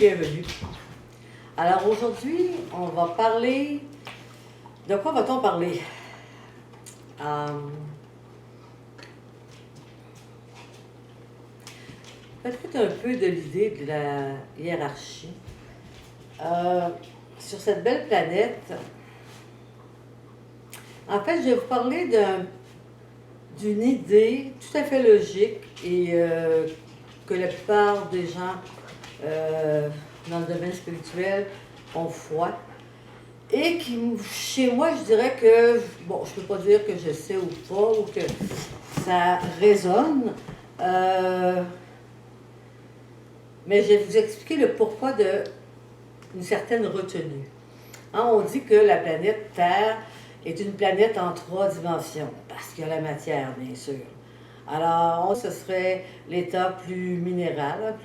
bienvenue. Alors aujourd'hui, on va parler... De quoi va-t-on parler? Peut-être un peu de l'idée de la hiérarchie. Sur cette belle planète, en fait, je vais vous parler d'une idée tout à fait logique et que la plupart des gens dans le domaine spirituel ont foi. Et qui, chez moi, je dirais que, bon, je ne peux pas dire que je sais ou pas, ou que ça résonne, mais je vais vous expliquer le pourquoi d'une certaine retenue. Hein, on dit que la planète Terre est une planète en 3 dimensions, parce qu'il y a la matière, bien sûr. Alors, ce serait l'état plus minéral,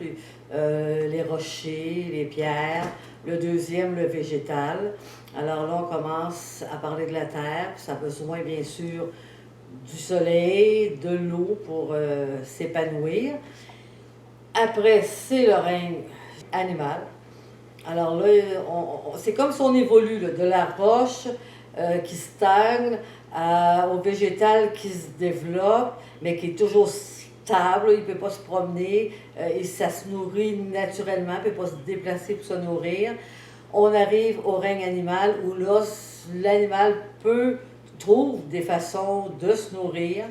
les rochers, les pierres. Le deuxième, le végétal. Alors là, on commence à parler de la terre, puis ça a besoin, bien sûr, du soleil, de l'eau pour s'épanouir. Après, c'est le règne animal. Alors là, c'est comme si on évolue là, de la roche qui stagne au végétal qui se développe, mais qui est toujours stable, il ne peut pas se promener, et ça se nourrit naturellement, il ne peut pas se déplacer pour se nourrir. On arrive au règne animal où là, l'animal trouve des façons de se nourrir.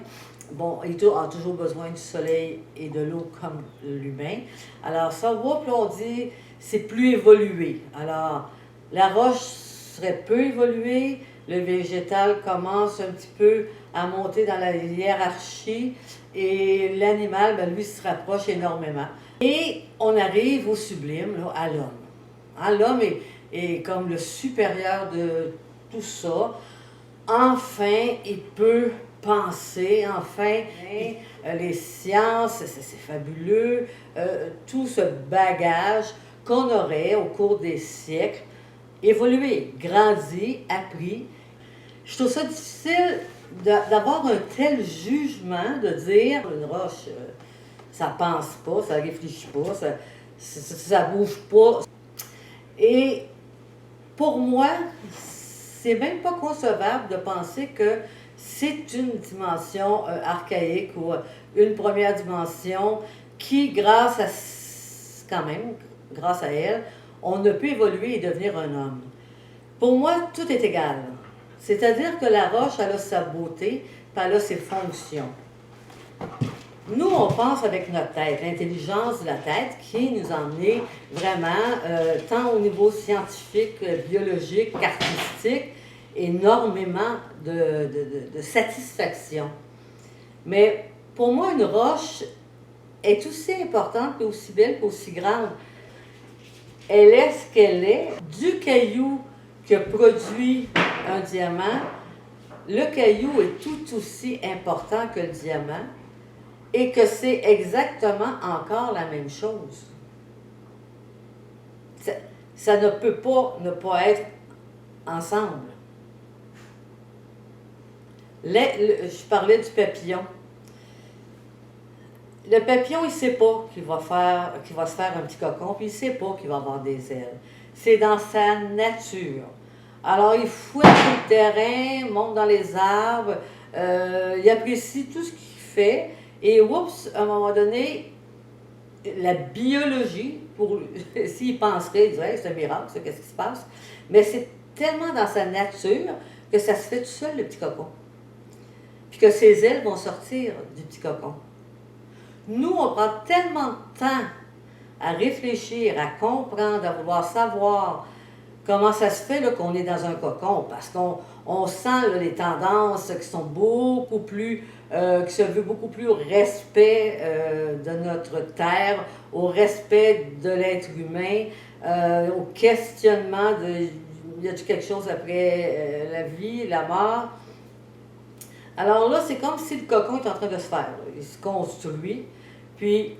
Bon, il a toujours besoin du soleil et de l'eau comme l'humain. Alors ça, puis on dit, c'est plus évolué. Alors, la roche serait peu évoluée, le végétal commence un petit peu à monter dans la hiérarchie et l'animal, ben, lui, se rapproche énormément. Et on arrive au sublime, là, à l'homme. Hein, l'homme est comme le supérieur de tout ça. Enfin, il peut penser, enfin, les sciences, c'est fabuleux, tout ce bagage qu'on aurait au cours des siècles, évolué, grandi, appris. Je trouve ça difficile d'avoir un tel jugement, de dire une roche, ça pense pas, ça réfléchit pas, ça bouge pas. Et pour moi, c'est même pas concevable de penser que c'est une dimension archaïque ou une première dimension qui, grâce à elle, on ne peut évoluer et devenir un homme. Pour moi, tout est égal. C'est-à-dire que la roche, elle a sa beauté, puis elle a ses fonctions. Nous, on pense avec notre tête, l'intelligence de la tête qui nous a emmenés vraiment, tant au niveau scientifique, biologique qu'artistique, énormément de satisfaction. Mais pour moi, une roche est aussi importante, puis aussi belle, puis aussi grande. Elle est ce qu'elle est. Du caillou que produit un diamant, le caillou est tout aussi important que le diamant et que c'est exactement encore la même chose. Ça ne peut pas ne pas être ensemble. Je parlais du papillon. Le papillon, il ne sait pas qu'il va se faire un petit cocon, puis il ne sait pas qu'il va avoir des ailes. C'est dans sa nature. Alors, il fouette le terrain, monte dans les arbres, il apprécie tout ce qu'il fait, et oups, à un moment donné, la biologie, s'il penserait, il dirait, c'est un miracle, ça, qu'est-ce qui se passe? Mais c'est tellement dans sa nature que ça se fait tout seul, le petit cocon. Puis que ses ailes vont sortir du petit cocon. Nous, on prend tellement de temps à réfléchir, à comprendre, à vouloir savoir comment ça se fait là, qu'on est dans un cocon, parce qu'on sent là, les tendances qui sont beaucoup plus, qui se veut beaucoup plus au respect de notre terre, au respect de l'être humain, au questionnement de y a-t-il quelque chose après la vie, la mort. Alors là, c'est comme si le cocon est en train de se faire. Là. Il se construit, puis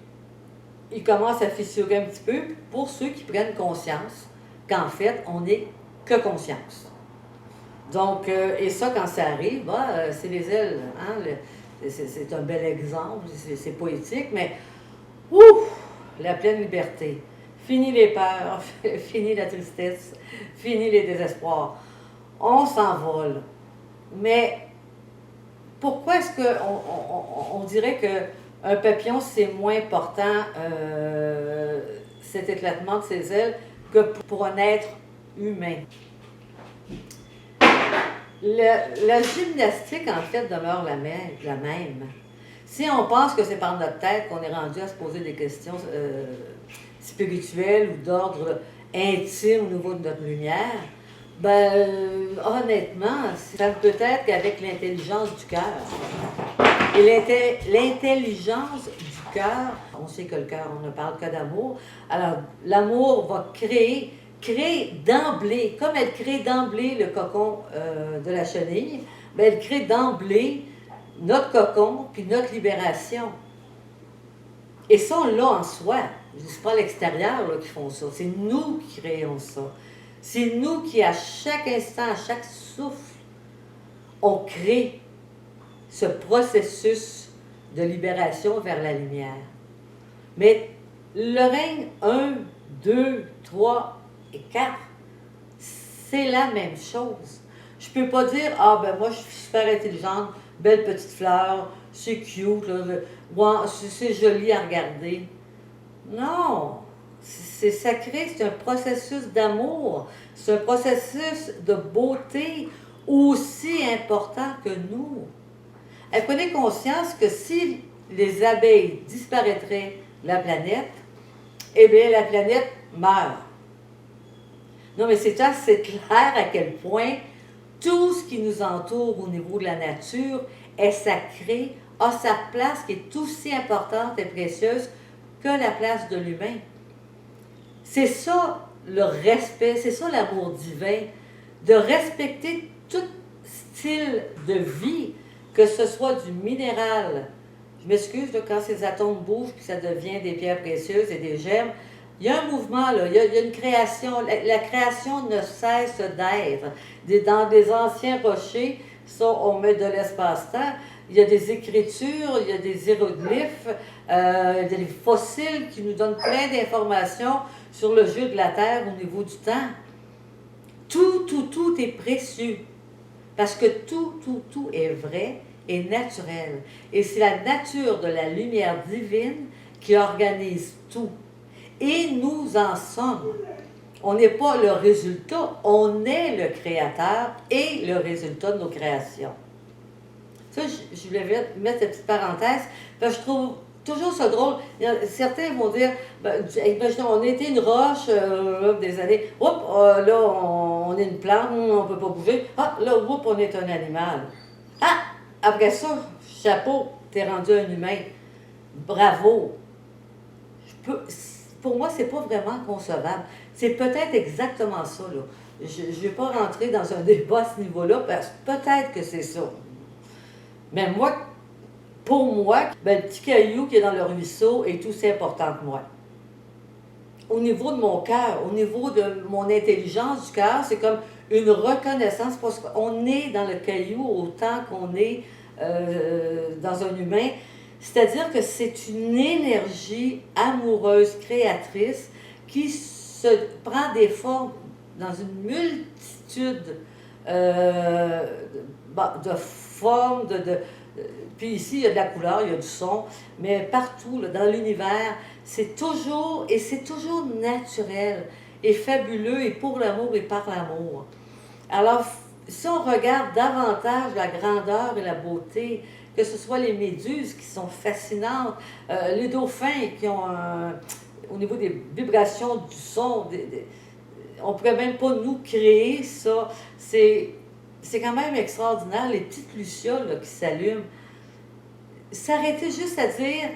il commence à fissurer un petit peu pour ceux qui prennent conscience qu'en fait, on n'est que conscience. Donc, et ça, quand ça arrive, c'est les ailes. Hein, c'est un bel exemple, c'est poétique, mais la pleine liberté. Fini les peurs, fini la tristesse, fini les désespoirs. On s'envole. Mais pourquoi est-ce qu'on dirait qu'un papillon, c'est moins important, cet éclatement de ses ailes, que pour un être humain? La gymnastique, en fait, demeure la même. Si on pense que c'est par notre tête qu'on est rendu à se poser des questions spirituelles ou d'ordre intime au niveau de notre lumière, ben, honnêtement, ça ne peut être qu'avec l'intelligence du cœur. Et l'intelligence du cœur, on sait que le cœur, on ne parle que d'amour. Alors, l'amour va créer d'emblée, comme elle crée d'emblée le cocon de la chenille, ben elle crée d'emblée notre cocon puis notre libération. Et ça, on l'a en soi. C'est pas l'extérieur là, qui font ça, c'est nous qui créons ça. C'est nous qui, à chaque instant, à chaque souffle, on crée ce processus de libération vers la lumière. Mais le règne 1, 2, 3 et 4, c'est la même chose. Je peux pas dire, ah ben moi je suis super intelligente, belle petite fleur, c'est cute, là, wow, c'est joli à regarder. Non, c'est sacré, c'est un processus d'amour, c'est un processus de beauté aussi important que nous. Et prenez conscience que si les abeilles disparaîtraient de la planète, eh bien la planète meurt. Non, mais c'est assez clair à quel point tout ce qui nous entoure au niveau de la nature est sacré, a sa place qui est aussi importante et précieuse que la place de l'humain. C'est ça le respect, c'est ça l'amour divin, de respecter tout style de vie, que ce soit du minéral. Je m'excuse quand ces atomes bougent puis ça devient des pierres précieuses et des gemmes. Il y a un mouvement, là, il y a une création. La création ne cesse d'être. Dans des anciens rochers, ça, on met de l'espace-temps. Il y a des écritures, il y a des hiéroglyphes, des fossiles qui nous donnent plein d'informations sur le jeu de la Terre au niveau du temps. Tout est précieux. Parce que tout est vrai et naturel. Et c'est la nature de la lumière divine qui organise tout. Et nous en sommes. On n'est pas le résultat, on est le créateur et le résultat de nos créations. Ça, je voulais mettre cette petite parenthèse, parce que je trouve toujours ça drôle. Certains vont dire, imaginons, on était une roche des années, là, on est une plante, on ne peut pas bouger. Ah, là, on est un animal. Ah, après ça, chapeau, t'es rendu un humain. Bravo. Pour moi, c'est pas vraiment concevable. C'est peut-être exactement ça, là. Je ne vais pas rentrer dans un débat à ce niveau-là, parce que peut-être que c'est ça. Mais moi, pour moi, le petit caillou qui est dans le ruisseau est aussi important que moi. Au niveau de mon cœur, au niveau de mon intelligence du cœur, c'est comme une reconnaissance, parce qu'on est dans le caillou autant qu'on est dans un humain. C'est-à-dire que c'est une énergie amoureuse, créatrice, qui se prend des formes dans une multitude de formes, puis ici, il y a de la couleur, il y a du son, mais partout, là, dans l'univers, c'est toujours naturel et fabuleux, et pour l'amour et par l'amour. Alors, si on regarde davantage la grandeur et la beauté, que ce soit les méduses qui sont fascinantes, les dauphins qui ont, au niveau des vibrations du son, on ne pourrait même pas nous créer ça. C'est quand même extraordinaire, les petites lucioles là, qui s'allument. S'arrêter juste à dire,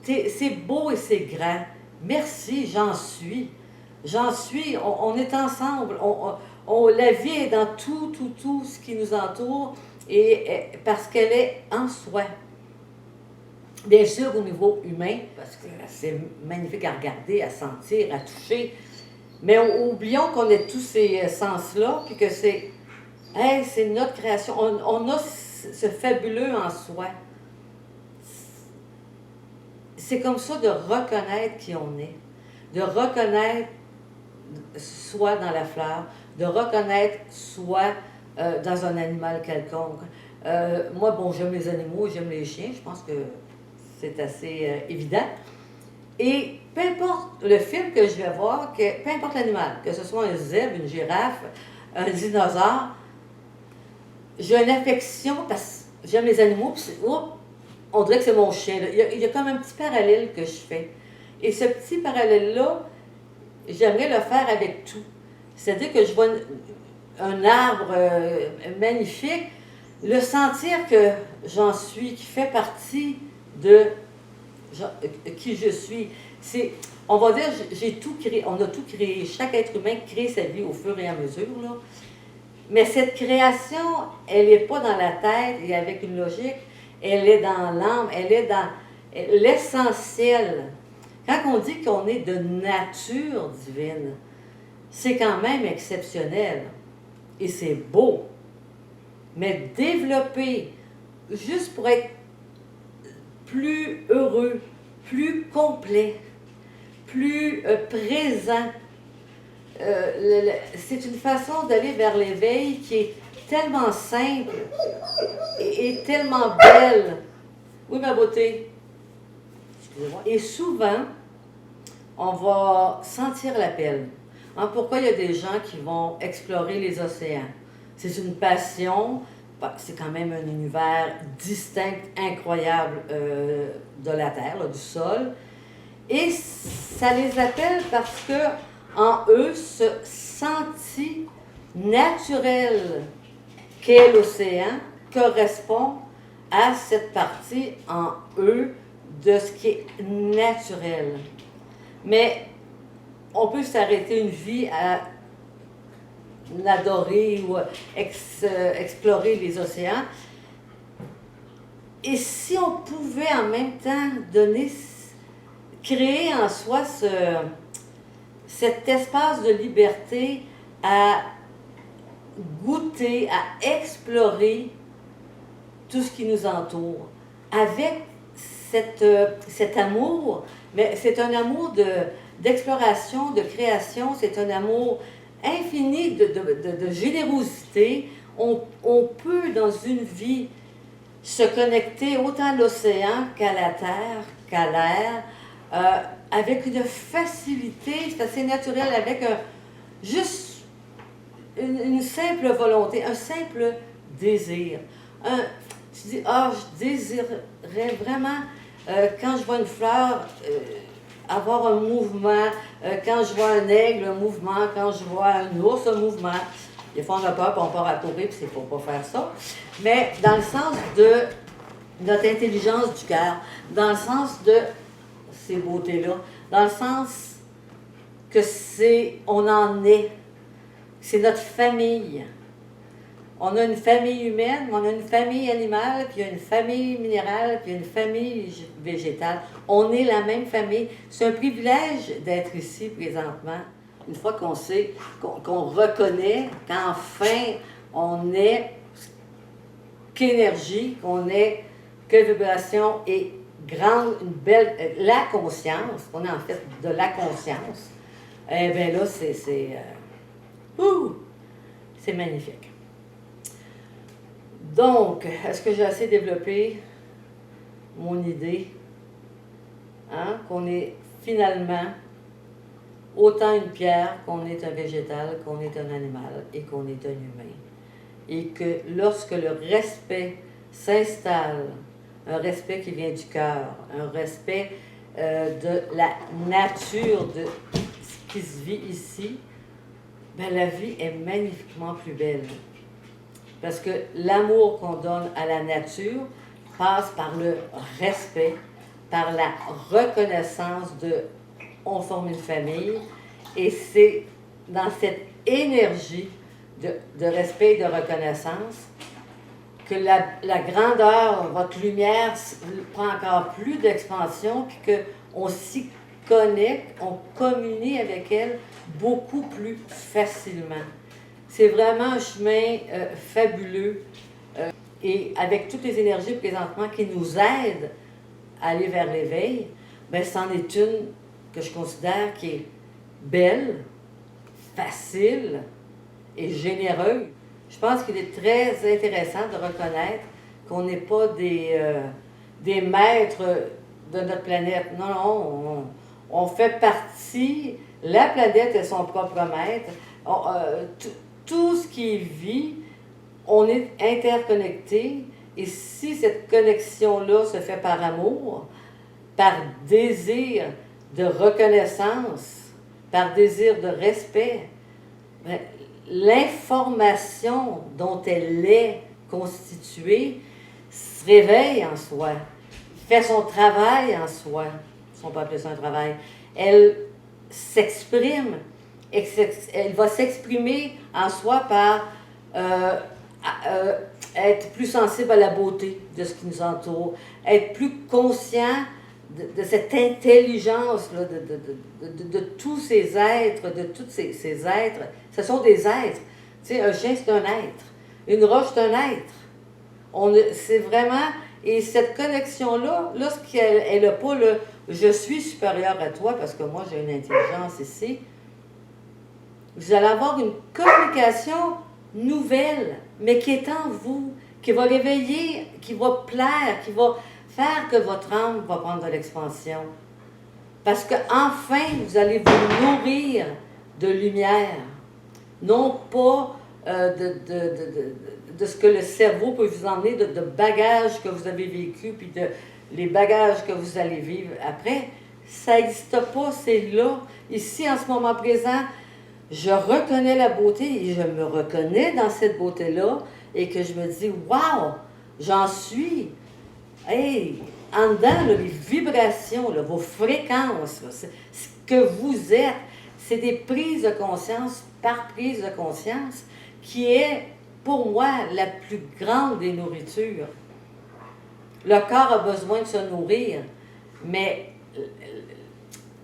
c'est beau et c'est grand. Merci, j'en suis. J'en suis, on est ensemble. La vie est dans tout ce qui nous entoure, et parce qu'elle est en soi. Bien sûr, au niveau humain, parce que c'est magnifique à regarder, à sentir, à toucher. Mais oublions qu'on ait tous ces sens-là, puis que c'est notre création. On a ce fabuleux en soi. C'est comme ça de reconnaître qui on est. de reconnaître soi dans la fleur, de reconnaître soi dans un animal quelconque. Moi, bon, j'aime les animaux, j'aime les chiens, je pense que c'est assez évident. Et peu importe le film que je vais voir, peu importe l'animal, que ce soit un zèbre, une girafe, un dinosaure, j'ai une affection parce que j'aime les animaux, puis on dirait que c'est mon chien. Il y a comme un petit parallèle que je fais. Et ce petit parallèle-là, j'aimerais le faire avec tout. C'est-à-dire que je vois un arbre magnifique, le sentir que j'en suis, qui fait partie de qui je suis. On va dire, j'ai tout créé, on a tout créé. Chaque être humain crée sa vie au fur et à mesure, là. Mais cette création, elle n'est pas dans la tête et avec une logique, elle est dans l'âme, elle est dans l'essentiel. Quand on dit qu'on est de nature divine, c'est quand même exceptionnel. Et c'est beau. Mais développer, juste pour être plus heureux, plus complet, plus présent, c'est une façon d'aller vers l'éveil qui est tellement simple et tellement belle. Oui, ma beauté. Excusez-moi. Et souvent, on va sentir l'appel. Hein, pourquoi il y a des gens qui vont explorer les océans? C'est une passion, c'est quand même un univers distinct, incroyable de la Terre, là, du sol. Et ça les appelle parce que en eux, ce senti naturel qu'est l'océan correspond à cette partie en eux de ce qui est naturel. Mais on peut s'arrêter une vie à adorer ou explorer les océans. Et si on pouvait en même temps créer en soi cet espace de liberté à goûter, à explorer tout ce qui nous entoure, avec cet amour, mais c'est un amour d'exploration, de création, c'est un amour infini de générosité. On peut, dans une vie, se connecter autant à l'océan qu'à la terre, qu'à l'air, avec une facilité, c'est assez naturel, avec juste une simple volonté, un simple désir. Tu dis, je désirerais vraiment, quand je vois une fleur, avoir un mouvement, quand je vois un aigle, un mouvement, quand je vois un ours, un mouvement. Des fois, on a peur, puis on part à courir, puis c'est pour pas faire ça. Mais dans le sens de notre intelligence du cœur, dans le sens de ces beautés-là, dans le sens que on en est, c'est notre famille. On a une famille humaine, mais on a une famille animale, puis il y a une famille minérale, puis il y a une famille végétale. On est la même famille. C'est un privilège d'être ici présentement. Une fois qu'on sait, qu'on reconnaît qu'enfin on est qu'énergie, qu'on est que vibration et grande, une belle, la conscience, on est en fait de la conscience, eh bien là, c'est magnifique. Donc, est-ce que j'ai assez développé mon idée, hein, qu'on est finalement autant une pierre qu'on est un végétal, qu'on est un animal et qu'on est un humain. Et que lorsque le respect s'installe, un respect qui vient du cœur, un respect de la nature, de ce qui se vit ici, ben la vie est magnifiquement plus belle. Parce que l'amour qu'on donne à la nature passe par le respect, par la reconnaissance de on forme une famille, et c'est dans cette énergie de respect et de reconnaissance que la grandeur, votre lumière prend encore plus d'expansion, puis qu'on s'y connecte, on communie avec elle beaucoup plus facilement. C'est vraiment un chemin fabuleux et avec toutes les énergies présentement qui nous aident à aller vers l'éveil, bien, c'en est une que je considère qui est belle, facile et généreuse. Je pense qu'il est très intéressant de reconnaître qu'on n'est pas des maîtres de notre planète. Non, non, on fait partie, la planète est son propre maître. Tout ce qui vit, on est interconnecté. Et si cette connexion-là se fait par amour, par désir de reconnaissance, par désir de respect, l'information dont elle est constituée se réveille en soi, fait son travail en soi, si on peut appeler ça un travail. Elle s'exprime, elle va s'exprimer en soi par être plus sensible à la beauté de ce qui nous entoure, être plus conscient de cette intelligence là, de tous ces êtres, de tous ces êtres. Ce sont des êtres. Tu sais, un chien, c'est un être. Une roche, c'est un être. C'est vraiment... Et cette connexion-là, lorsqu'elle n'a pas le « je suis supérieur à toi parce que moi j'ai une intelligence ici », vous allez avoir une communication nouvelle, mais qui est en vous, qui va réveiller, qui va plaire, qui va faire que votre âme va prendre de l'expansion. Parce qu'enfin, vous allez vous nourrir de lumière, non pas de ce que le cerveau peut vous emmener, de bagages que vous avez vécu, puis de les bagages que vous allez vivre après. Ça n'existe pas, c'est là. Ici, en ce moment présent, je reconnais la beauté et je me reconnais dans cette beauté-là et que je me dis, waouh, j'en suis. Hey, en dedans, là, les vibrations, là, vos fréquences, là, ce que vous êtes, c'est des prises de conscience par prise de conscience qui est, pour moi, la plus grande des nourritures. Le corps a besoin de se nourrir, mais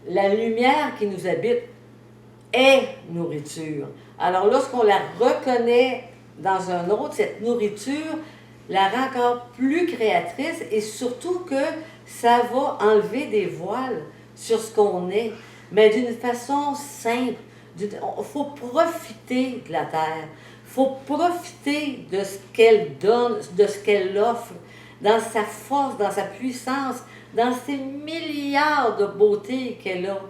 la lumière qui nous habite est nourriture. Alors, lorsqu'on la reconnaît dans un autre, cette nourriture la rend encore plus créatrice et surtout que ça va enlever des voiles sur ce qu'on est, mais d'une façon simple. Il faut profiter de la terre, il faut profiter de ce qu'elle donne, de ce qu'elle offre, dans sa force, dans sa puissance, dans ces milliards de beautés qu'elle a.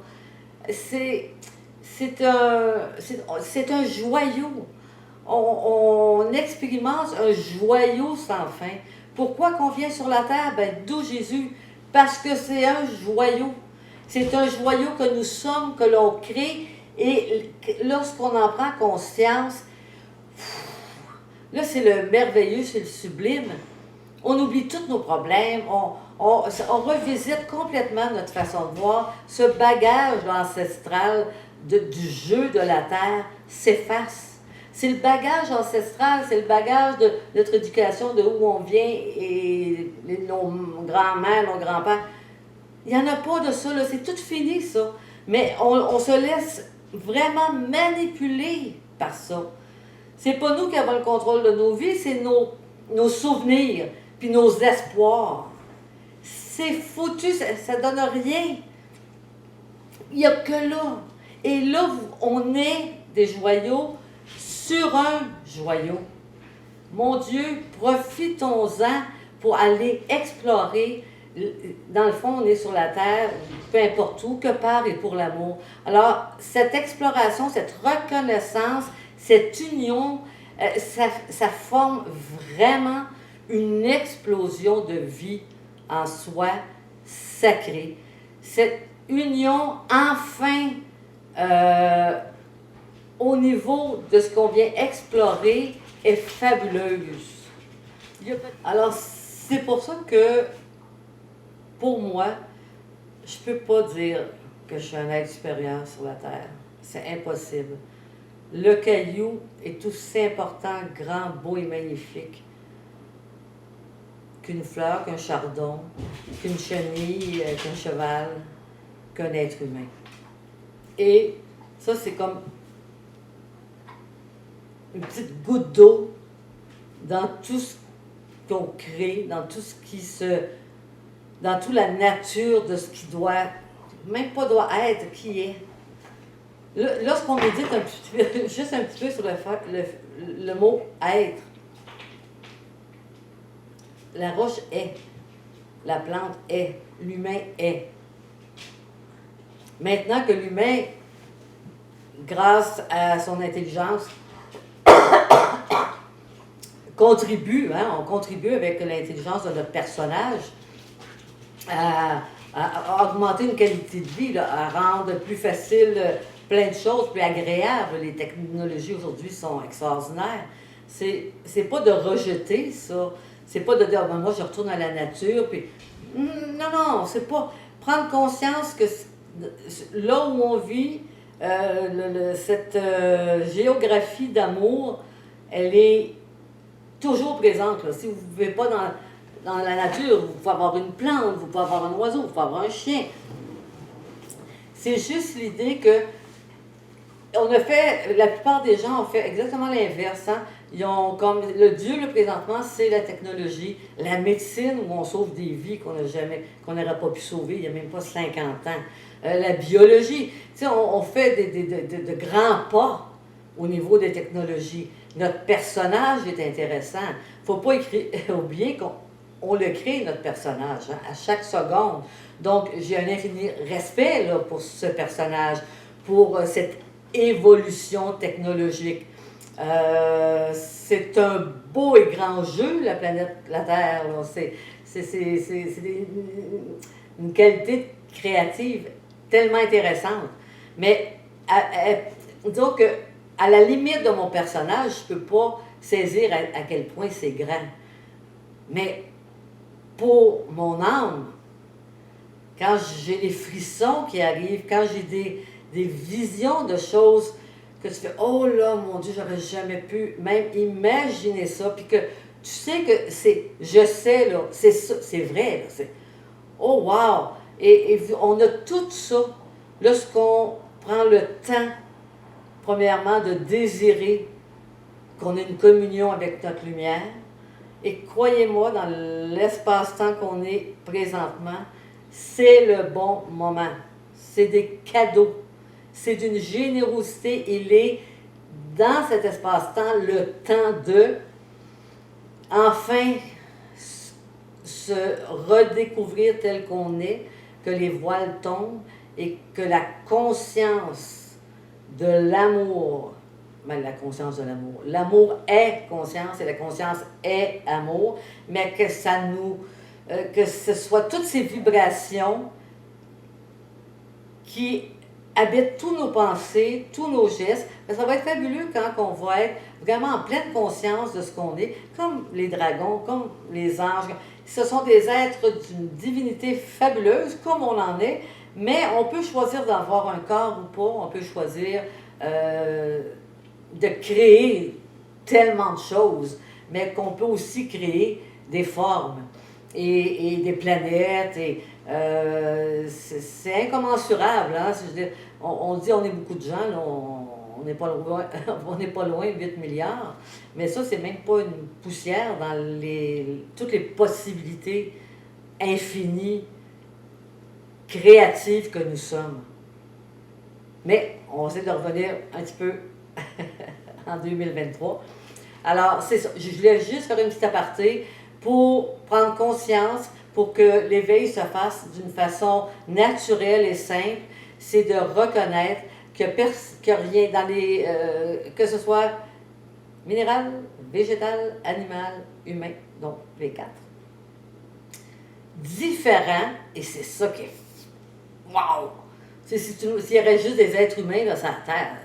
C'est un joyau. On expérimente un joyau sans fin. Pourquoi qu'on vient sur la terre? Ben, d'où Jésus? Parce que c'est un joyau. C'est un joyau que nous sommes, que l'on crée, et lorsqu'on en prend conscience, là c'est le merveilleux, c'est le sublime. On oublie tous nos problèmes, on revisite complètement notre façon de voir. Ce bagage ancestral du jeu de la terre s'efface. C'est le bagage ancestral, c'est le bagage de notre éducation, de où on vient, et nos grands-mères, nos grands-pères. Il n'y en a pas de ça, là, c'est tout fini, ça. Mais on se laisse vraiment manipuler par ça. C'est pas nous qui avons le contrôle de nos vies, c'est nos souvenirs, puis nos espoirs. C'est foutu, ça donne rien. Il n'y a que là. Et là, on est des joyaux sur un joyau. Mon Dieu, profitons-en pour aller explorer. Dans le fond, on est sur la terre, peu importe où, que par et pour l'amour. Alors, cette exploration, cette reconnaissance, cette union, ça forme vraiment une explosion de vie en soi sacrée. Cette union, enfin, au niveau de ce qu'on vient explorer, est fabuleuse. Alors, c'est pour ça que, pour moi, je ne peux pas dire que je suis un être supérieur sur la Terre. C'est impossible. Le caillou est aussi important, grand, beau et magnifique qu'une fleur, qu'un chardon, qu'une chenille, qu'un cheval, qu'un être humain. Et ça, c'est comme une petite goutte d'eau dans tout ce qu'on crée, dans toute la nature de ce qui doit même pas doit être, qui est. Lorsqu'on médite un petit peu, juste un petit peu sur le mot être, la roche est, la plante est, l'humain est. Maintenant que l'humain, grâce à son intelligence, contribue, hein, on contribue avec l'intelligence de notre personnage à augmenter une qualité de vie, là, à rendre plus facile plein de choses, plus agréables. Les technologies aujourd'hui sont extraordinaires. C'est pas de rejeter ça. C'est pas de dire, ah, ben, moi, je retourne à la nature. Puis... Non, non, c'est pas... Prendre conscience que là où on vit, cette géographie d'amour, elle est toujours présente. Là. Si vous ne vivez pas dans la nature, vous pouvez avoir une plante, vous pouvez avoir un oiseau, vous pouvez avoir un chien. C'est juste l'idée que la plupart des gens ont fait exactement l'inverse. Hein? Ils ont comme le Dieu, le présentement, c'est la technologie, la médecine où on sauve des vies qu'on n'aurait pas pu sauver il n'y a même pas 50 ans. La biologie, tu sais, on fait de grands pas au niveau des technologies. Notre personnage est intéressant. Il ne faut pas oublier qu'on le crée, notre personnage, hein, à chaque seconde. Donc, j'ai un infini respect là, pour ce personnage, pour cette évolution technologique. C'est un beau et grand jeu, la planète, la Terre. C'est une qualité créative tellement intéressante. Mais disons que à la limite de mon personnage, je ne peux pas saisir à quel point c'est grand. Mais pour mon âme, quand j'ai des frissons qui arrivent, quand j'ai des visions de choses que tu fais, oh là, mon Dieu, j'aurais jamais pu même imaginer ça, puis que tu sais que je sais, là, c'est ça, c'est vrai, là, c'est, oh wow! Et on a tout ça lorsqu'on prend le temps, premièrement, de désirer qu'on ait une communion avec notre lumière. Et croyez-moi, dans l'espace-temps qu'on est présentement, c'est le bon moment. C'est des cadeaux. C'est d'une générosité. Il est dans cet espace-temps le temps de enfin se redécouvrir tel qu'on est, que les voiles tombent et que la conscience de l'amour, la conscience de l'amour, l'amour est conscience et la conscience est amour, mais que que ce soit toutes ces vibrations qui habitent tous nos pensées, tous nos gestes. Mais ça va être fabuleux quand on va être vraiment en pleine conscience de ce qu'on est, comme les dragons, comme les anges. Ce sont des êtres d'une divinité fabuleuse, comme on en est, mais on peut choisir d'avoir un corps ou pas, on peut choisir de créer tellement de choses, mais qu'on peut aussi créer des formes et des planètes. Et c'est incommensurable. Hein? Je veux dire, on dit on est beaucoup de gens, là, on n'est pas loin, on n'est pas loin, 8 milliards, mais ça, c'est même pas une poussière dans toutes les possibilités infinies, créatives que nous sommes. Mais on essaie de revenir un petit peu en 2023. Alors, c'est ça. Je voulais juste faire une petite aparté pour prendre conscience, pour que l'éveil se fasse d'une façon naturelle et simple. C'est de reconnaître que rien dans que ce soit minéral, végétal, animal, humain, donc les 4. Différent, et c'est ça qui est... Wow! S'il y aurait juste des êtres humains là, sur la Terre,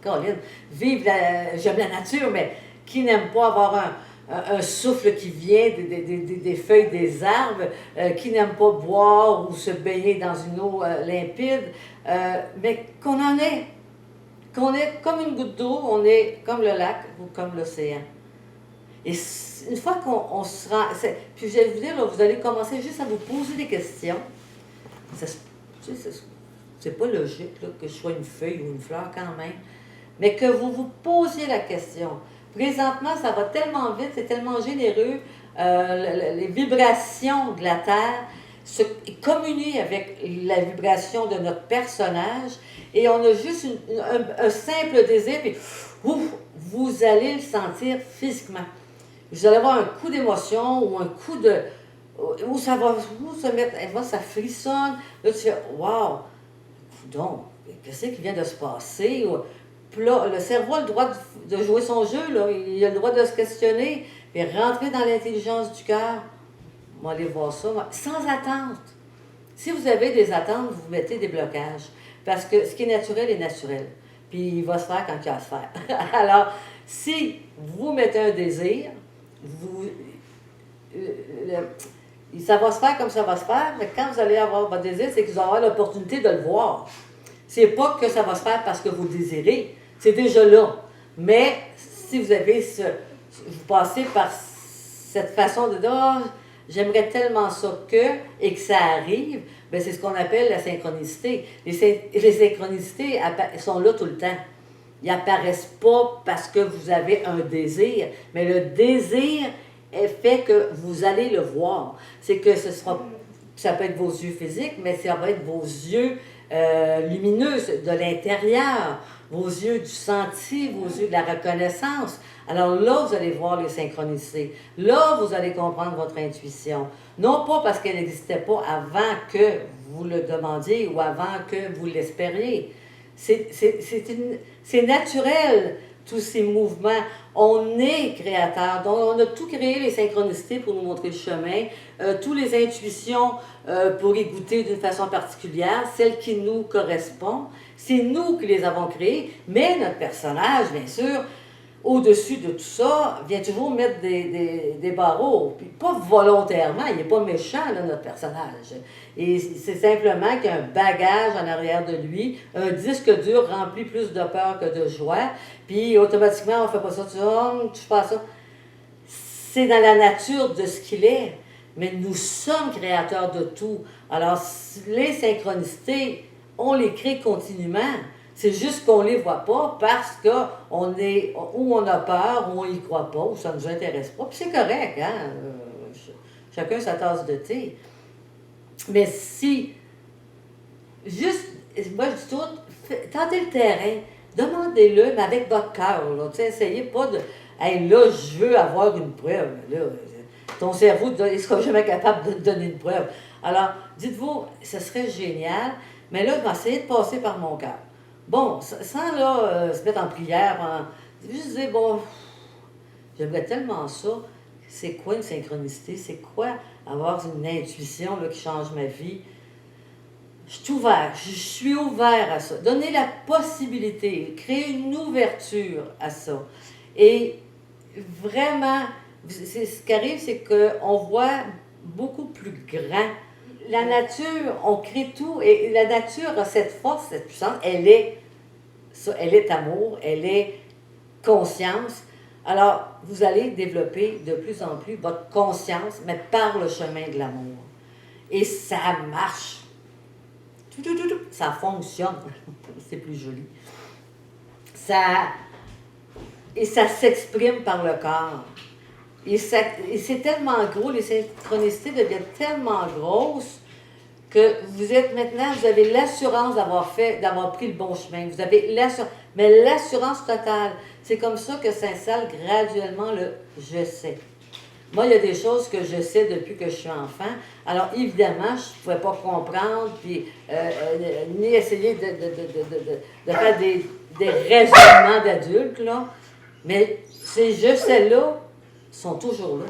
Colin, j'aime la nature, mais qui n'aime pas avoir un souffle qui vient des feuilles des arbres, qui n'aime pas boire ou se baigner dans une eau limpide, mais qu'on est comme une goutte d'eau, on est comme le lac ou comme l'océan. Et une fois qu'on se rend... Puis je vais vous dire, là, vous allez commencer juste à vous poser des questions. C'est pas logique là, que je sois une feuille ou une fleur quand même, mais que vous vous posiez la question. Présentement, ça va tellement vite, c'est tellement généreux, les vibrations de la Terre, communie avec la vibration de notre personnage et on a juste un simple désir, puis ouf, vous allez le sentir physiquement. Vous allez avoir un coup d'émotion ou un coup de... où ça va se mettre, ça frissonne. Là, tu fais « Wow! Donc, qu'est-ce qui vient de se passer? » Puis là, le cerveau a le droit de jouer son jeu, là. Il a le droit de se questionner, puis rentrer dans l'intelligence du cœur. On va aller voir ça, sans attente. Si vous avez des attentes, vous mettez des blocages. Parce que ce qui est naturel est naturel. Puis il va se faire quand il va se faire. Alors, si vous mettez un désir, ça va se faire comme ça va se faire, mais quand vous allez avoir votre désir, c'est que vous allez avoir l'opportunité de le voir. C'est pas que ça va se faire parce que vous désirez, c'est déjà là. Mais si vous avez vous passez par cette façon de dire oh, j'aimerais tellement ça et que ça arrive, bien, c'est ce qu'on appelle la synchronicité. Les synchronicités sont là tout le temps. Ils n'apparaissent pas parce que vous avez un désir, mais le désir fait que vous allez le voir. C'est que ça peut être vos yeux physiques, mais ça va être vos yeux lumineux de l'intérieur, vos yeux du senti, vos yeux de la reconnaissance. Alors là, vous allez voir les synchronicités. Là, vous allez comprendre votre intuition. Non pas parce qu'elle n'existait pas avant que vous le demandiez ou avant que vous l'espériez. C'est naturel, tous ces mouvements. On est créateur. Donc, on a tout créé, les synchronicités pour nous montrer le chemin, toutes les intuitions pour y goûter d'une façon particulière, celles qui nous correspondent. C'est nous qui les avons créées, mais notre personnage, bien sûr, au-dessus de tout ça, vient toujours mettre des barreaux. Puis pas volontairement, il n'est pas méchant, là, notre personnage. Et c'est simplement qu'il y a un bagage en arrière de lui, un disque dur rempli plus de peur que de joie. Puis automatiquement, on ne fait pas ça, tu fais pas ça. C'est dans la nature de ce qu'il est. Mais nous sommes créateurs de tout. Alors, les synchronicités, on les crée continuellement. C'est juste qu'on ne les voit pas parce qu'on est, ou on a peur, ou on n'y croit pas, ou ça ne nous intéresse pas. Puis c'est correct, hein? Chacun sa tasse de thé. Mais si, juste, moi je dis tout, tentez le terrain, demandez-le, mais avec votre cœur. Essayez pas de, hey, là, je veux avoir une preuve. Là, ton cerveau ne sera jamais capable de te donner une preuve. Alors, dites-vous, ce serait génial, mais là, je vais essayer de passer par mon cœur. Bon, sans là, se mettre en prière, juste dire, bon, j'aimerais tellement ça. C'est quoi une synchronicité? C'est quoi avoir une intuition là, qui change ma vie? Je suis ouvert, je suis ouvert à ça. Donnez la possibilité, créer une ouverture à ça. Et vraiment, ce qui arrive, c'est qu'on voit beaucoup plus grand. La nature, on crée tout, et la nature a cette force, cette puissance, elle est amour, elle est conscience. Alors, vous allez développer de plus en plus votre conscience, mais par le chemin de l'amour. Et ça marche. Ça fonctionne. C'est plus joli. Et ça s'exprime par le corps. Et c'est tellement gros, les synchronicités deviennent tellement grosses que vous avez l'assurance d'avoir pris le bon chemin. Vous avez mais l'assurance totale. C'est comme ça que s'installe graduellement le « je sais ». Moi, il y a des choses que je sais depuis que je suis enfant. Alors, évidemment, je ne pouvais pas comprendre, puis ni essayer de faire des raisonnements d'adultes, là. Mais ces « je sais » là sont toujours là.